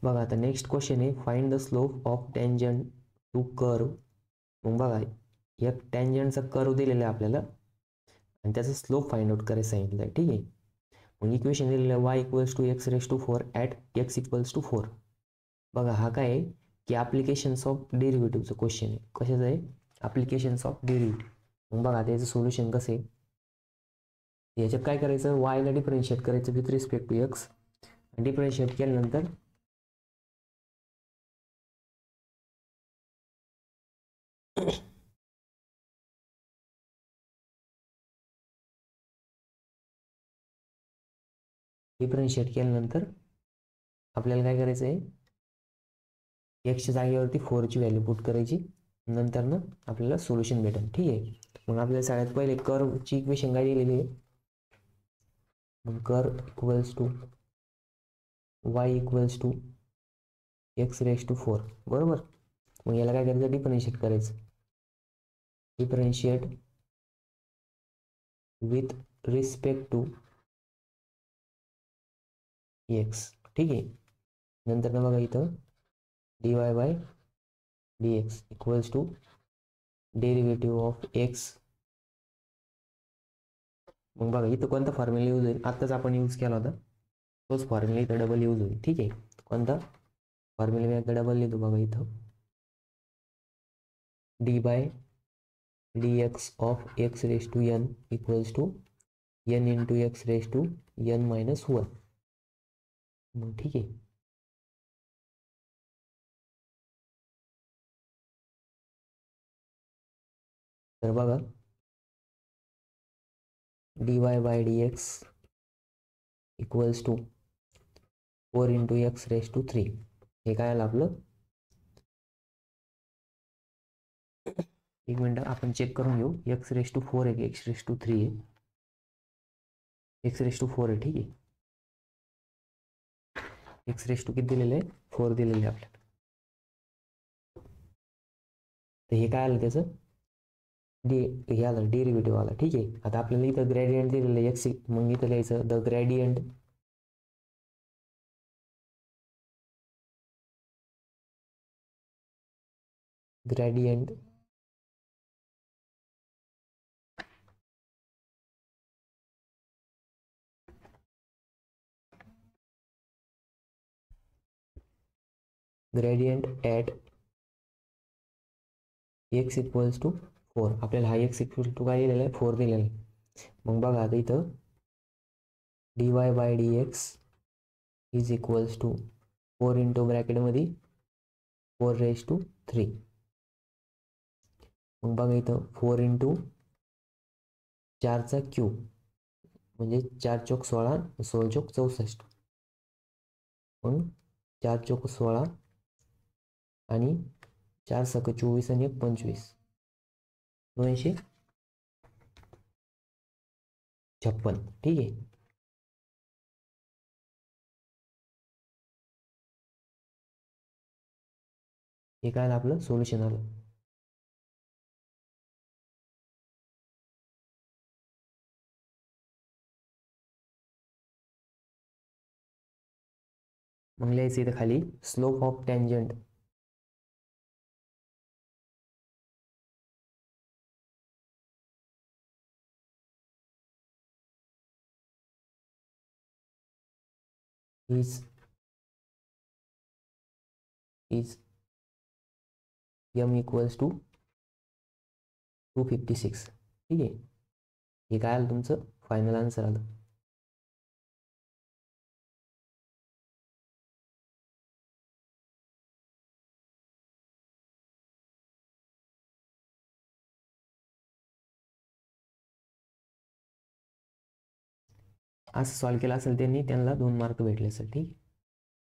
बघा आता next question आहे, find the slope of tangent to curve. मग बघा एक टँजंटचा कर्व दिलेला आहे आपल्याला आणि त्याचा स्लोप फाइंड आउट करायला सांगितलं आहे. ठीक आहे, मग इक्वेशन दिलेलं आहे y=x⁴ ॲट x=4. बघा हा काय आहे की ॲप्लिकेशन्स ऑफ डेरिव्हेटिव्हचं क्वेश्चन आहे. कशाचं आहे? Applications of derivative. मग बघा त्याचं सोल्युशन कसं आहे, याच्यात काय करायचं, वायला डिफरन्शिएट करायचं विथ रिस्पेक्ट टू एक्स. डिफरन्शिएट केल्यानंतर आपल्याला काय करायचं आहे, एक्सच्या जागेवरती 4ची व्हॅल्यू पुट करायची. नंतर ना आपल्याला सोल्युशन भेटेल. ठीक आहे, मग आपल्याला सगळ्यात पहिले कर्वची इक्वेशन काय दिलेली आहे, मग कर्व इक्वल्स टू y=x⁴. बरोबर. मग याला काय करायचं, डिफरन्शिएट करायचं. Differentiate with respect to x. ठीक आहे, नंतर ना बघा इथं dy/dx equals to derivative of x. मग बघा इथं कोणता फॉर्म्युला यूज होईल, आत्ताच आपण यूज केला होता तोच फॉर्म्युला इथं डबल यूज होईल. ठीक आहे, कोणता फॉर्म्युला मी आता डबल लिहितो बघा इथं, d/dx of x⁴n equals to n into x⁴n-1. मग ठीक आहे, तर बघा dy/dx equals to 4 into x⁴. हे काय आलं आपलं, एक मिनटं आपण चेक करून घेऊ. x⁴ आहे की x⁴ आहे, x⁴ आहे. ठीक आहे, x⁴ किती दिलेलं आहे, 4 दिलेलं आहे आपल्याला. तर हे काय आलं त्याचं हे आलं डेरिव्हेटिव्ह आला. ठीक आहे, आता आपल्याला इथं ग्रेडियंट दिलेलं आहे एक्स. मग इथं लिहायचं द ग्रेडियंट ॲट x=4. आपल्याला हा x काय दिलेला आहे, 4 दिलेला आहे. मग बघा आता इथं dy/dx is equals to 4 into ब्रॅकेटमध्ये 4⁻3. मग बघा इथं 4 इंटू 4चा क्यूब म्हणजे 4 चौक 16, 16 चौक 64. मग 4 चौक 16 आणि 4 सक 24 आणि 1 25, 256. ठीक आहे, हे काय आपलं सोल्युशन आलं. मग लिहायचं इथं खाली slope of tangent is m equals to 256. ठीक आहे, हे काय आलं तुमचं फायनल आन्सर आलं. असं सॉल्व्ह केलं असेल त्यांनी, त्यांना 2 मार्क भेटले असेल. ठीक आहे.